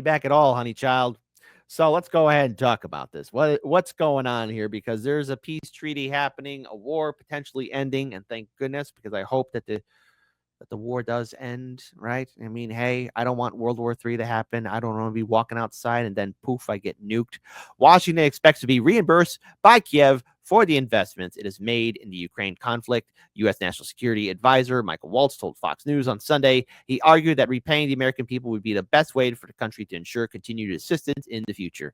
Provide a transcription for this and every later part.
back at all, honey child. So let's go ahead and talk about this. What's going on here? Because there's a peace treaty happening, a war potentially ending, and thank goodness, because I hope that the war does end, right? I mean, hey, I don't want World War III to happen. I don't want to be walking outside and then poof, I get nuked. Washington expects to be reimbursed by Kiev for the investments it has made in the Ukraine conflict. U.S. National Security Advisor Michael Waltz told Fox News on Sunday he argued that repaying the American people would be the best way for the country to ensure continued assistance in the future.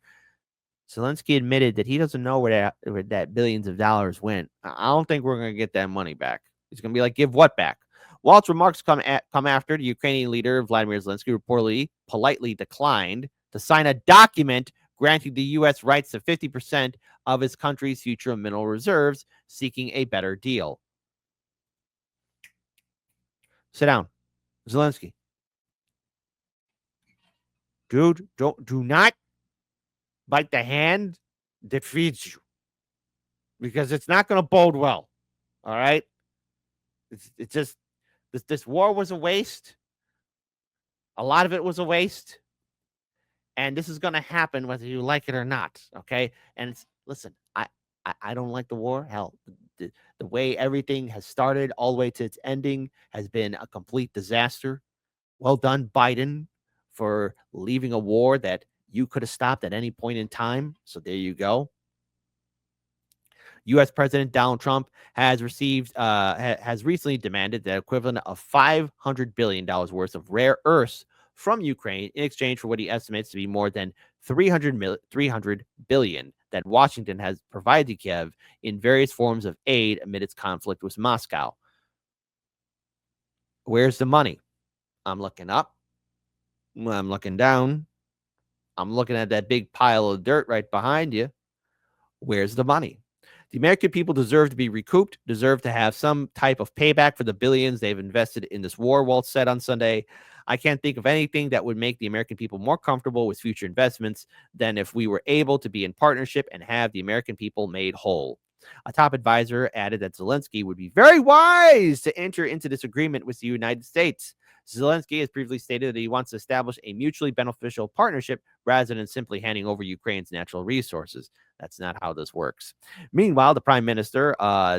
Zelensky admitted that he doesn't know where that billions of dollars went. I don't think we're going to get that money back. He's going to be like, give what back? Walt's remarks come after the Ukrainian leader, Vladimir Zelensky, reportedly politely declined to sign a document granting the U.S. rights to 50% of his country's future mineral reserves, seeking a better deal. Sit down. Zelensky. Dude, do not bite the hand that feeds you, because it's not going to bode well. All right? It's just, this war was a waste. A lot of it was a waste. And this is going to happen whether you like it or not, okay? And listen, I don't like the war. Hell, the way everything has started all the way to its ending has been a complete disaster. Well done, Biden, for leaving a war that you could have stopped at any point in time. So there you go. U.S. President Donald Trump has recently demanded the equivalent of $500 billion worth of rare earths from Ukraine in exchange for what he estimates to be more than $300 billion that Washington has provided to Kiev in various forms of aid amid its conflict with Moscow. Where's the money? I'm looking up. I'm looking down. I'm looking at that big pile of dirt right behind you. Where's the money? The American people deserve to be recouped, deserve to have some type of payback for the billions they've invested in this war, Waltz said on Sunday. I can't think of anything that would make the American people more comfortable with future investments than if we were able to be in partnership and have the American people made whole. A top advisor added that Zelensky would be very wise to enter into this agreement with the United States. Zelensky has previously stated that he wants to establish a mutually beneficial partnership rather than simply handing over Ukraine's natural resources. That's not how this works. Meanwhile, the Prime Minister,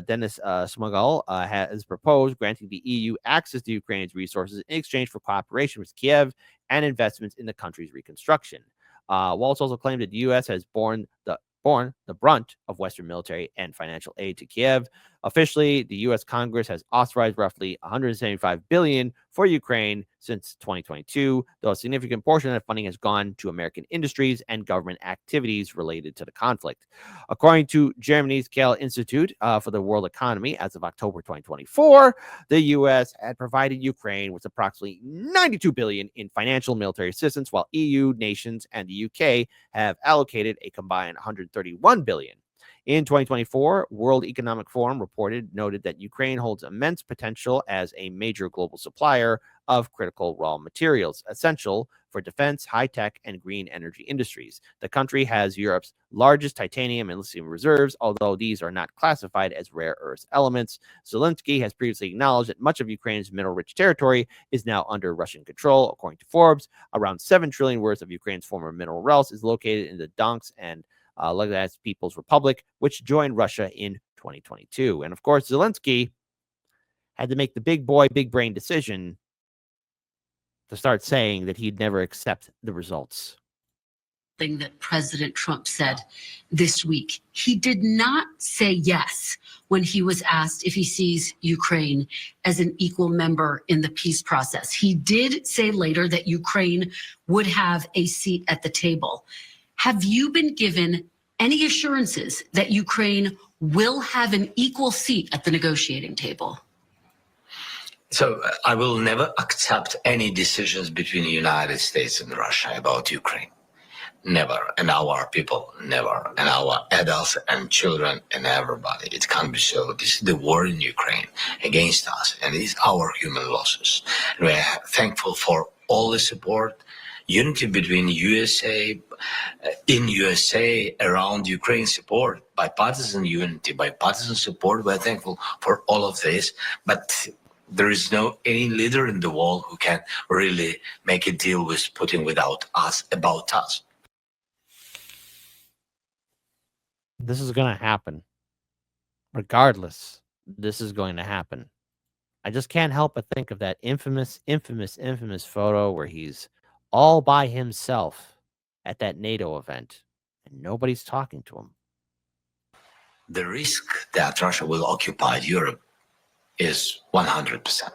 Denis Shmyhal, has proposed granting the EU access to Ukraine's resources in exchange for cooperation with Kiev and investments in the country's reconstruction. Waltz also claimed that the U.S. has borne the brunt of Western military and financial aid to Kiev. Officially, the U.S. Congress has authorized roughly $175 billion for Ukraine since 2022, though a significant portion of that funding has gone to American industries and government activities related to the conflict. According to Germany's Kael Institute for the World Economy, as of October 2024, the U.S. had provided Ukraine with approximately $92 billion in financial and military assistance, while EU nations and the UK have allocated a combined $131 billion. In 2024, World Economic Forum noted that Ukraine holds immense potential as a major global supplier of critical raw materials, essential for defense, high-tech, and green energy industries. The country has Europe's largest titanium and lithium reserves, although these are not classified as rare earth elements. Zelensky has previously acknowledged that much of Ukraine's mineral-rich territory is now under Russian control. According to Forbes, around $7 trillion worth of Ukraine's former mineral wealth is located in the Donetsk and Lugansk People's Republic, which joined Russia in 2022. And of course, Zelensky had to make the big boy, big brain decision to start saying that he'd never accept the results. Thing that President Trump said this week. He did not say yes when he was asked if he sees Ukraine as an equal member in the peace process. He did say later that Ukraine would have a seat at the table. Have you been given any assurances that Ukraine will have an equal seat at the negotiating table? So I will never accept any decisions between the United States and Russia about Ukraine. Never. And our people, never. And our adults and children and everybody. It can't be so. This is the war in Ukraine against us. And it is our human losses. And we are thankful for all the support, unity between USA, in USA, around Ukraine support, bipartisan unity, bipartisan support. We're thankful for all of this. But There is no any leader in the world who can really make a deal with Putin without us, about us. This is going to happen. Regardless, this is going to happen. I just can't help but think of that infamous photo where he's all by himself at that NATO event and nobody's talking to him. The risk that Russia will occupy Europe is 100%.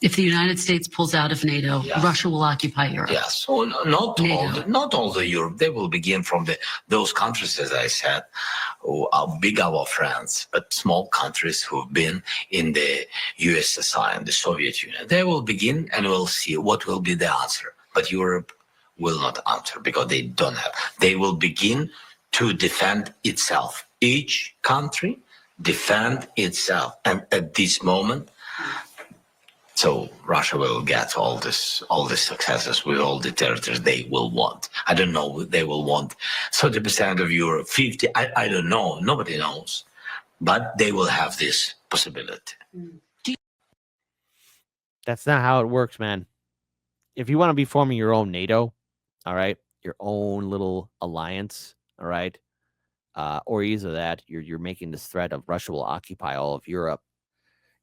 If the United States pulls out of NATO, Yes. Russia will occupy Europe. Yes, so NATO. not all the Europe. They will begin from those countries, as I said, who are big our friends, but small countries who've been in the USSR and the Soviet Union. They will begin, and we'll see what will be the answer. But Europe will not answer because they don't have. They will begin to defend itself. Each country defend itself, and at this moment. So Russia will get all the successes with all the territories they will want. I don't know. They will want 30% of Europe, 50. I don't know. Nobody knows, but they will have this possibility. That's not how it works, man. If you want to be forming your own NATO, all right, your own little alliance, all right, or either that, you're making this threat of Russia will occupy all of Europe.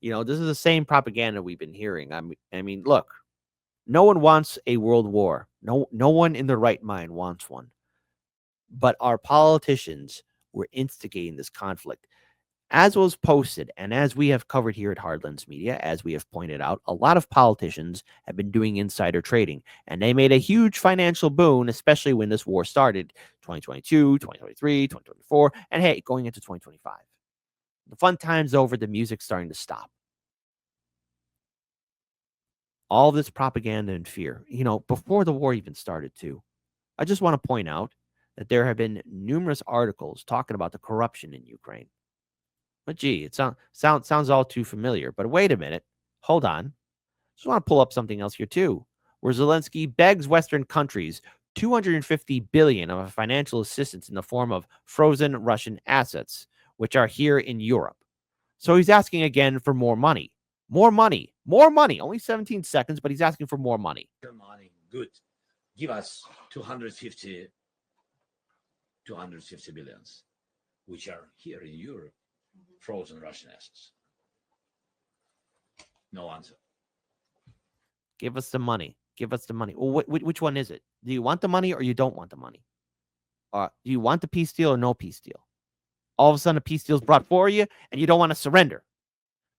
You know, this is the same propaganda we've been hearing. I mean, look, no one wants a world war. No one in their right mind wants one. But our politicians were instigating this conflict. As was posted, and as we have covered here at Hardlands Media, as we have pointed out, a lot of politicians have been doing insider trading, and they made a huge financial boon, especially when this war started 2022, 2023, 2024, and hey, going into 2025. The fun time's over. The music's starting to stop. All this propaganda and fear, you know, before the war even started, too. I just want to point out that there have been numerous articles talking about the corruption in Ukraine. But gee, it sounds all too familiar. But wait a minute. Hold on. Just want to pull up something else here, too, where Zelensky begs Western countries $250 billion of financial assistance in the form of frozen Russian assets, which are here in Europe. So he's asking again for more money. More money. More money. Only 17 seconds, but he's asking for more money. Money, good. Give us 250 billions, which are here in Europe, frozen Russian assets. No answer. Give us the money. Give us the money. Well, which one is it? Do you want the money or you don't want the money? Do you want the peace deal or no peace deal? All of a sudden, a peace deal is brought for you and you don't want to surrender.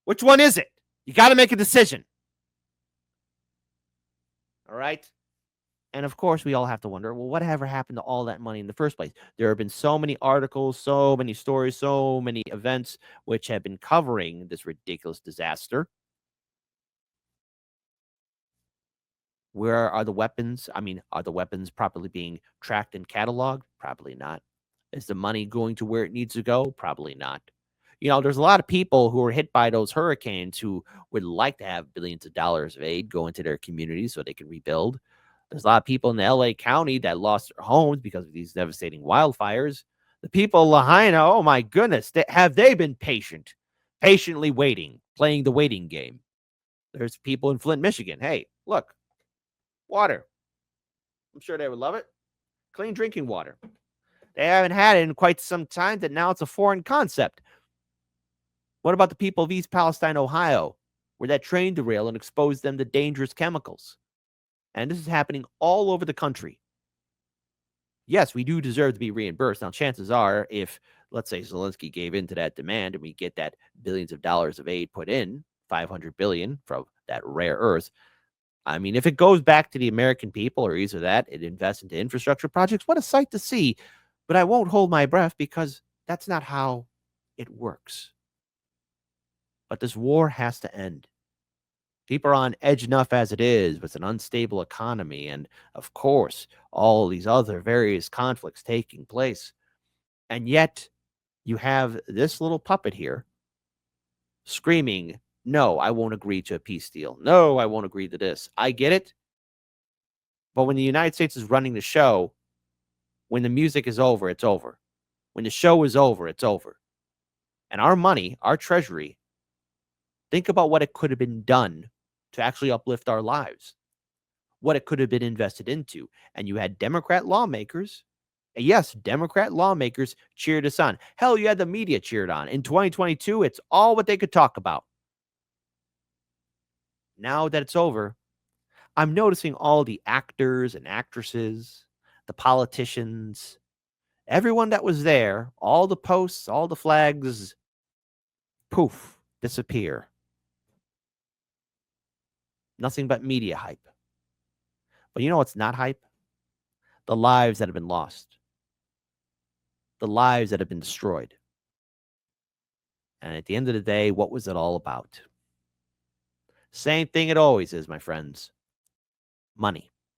Which one is it? You got to make a decision. All right? And of course, we all have to wonder, well, whatever happened to all that money in the first place? There have been so many articles, so many stories, so many events which have been covering this ridiculous disaster. Where are the weapons? I mean, are the weapons properly being tracked and cataloged? Probably not. Is the money going to where it needs to go? Probably not. You know, there's a lot of people who were hit by those hurricanes who would like to have billions of dollars of aid go into their communities so they can rebuild. There's a lot of people in the LA County that lost their homes because of these devastating wildfires. The people of Lahaina, oh my goodness, have they been patiently waiting, playing the waiting game? There's people in Flint, Michigan. Hey, look, water. I'm sure they would love it. Clean drinking water. They haven't had it in quite some time that now it's a foreign concept. What about the people of East Palestine, Ohio, where that train derailed and exposed them to dangerous chemicals? And this is happening all over the country. Yes, we do deserve to be reimbursed. Now, chances are, if, let's say, Zelensky gave in to that demand and we get that billions of dollars of aid put in, $500 billion from that rare earth, I mean, if it goes back to the American people or either that, it invests into infrastructure projects, what a sight to see. But I won't hold my breath because that's not how it works. But this war has to end. People are on edge enough as it is with an unstable economy and, of course, all these other various conflicts taking place. And yet, you have this little puppet here screaming, no, I won't agree to a peace deal. No, I won't agree to this. I get it. But when the United States is running the show, when the music is over, it's over. When the show is over, it's over. And our money, our treasury, Think about what it could have been done to actually uplift our lives, what it could have been invested into. And you had Democrat lawmakers. And yes, Democrat lawmakers cheered us on. Hell, you had the media cheered on. In 2022, it's all what they could talk about. Now that it's over, I'm noticing all the actors and actresses, the politicians, everyone that was there, all the posts, all the flags, poof, disappear. Nothing but media hype. But you know what's not hype? The lives that have been lost, the lives that have been destroyed. And at the end of the day, what was it all about? Same thing it always is, my friends. Money.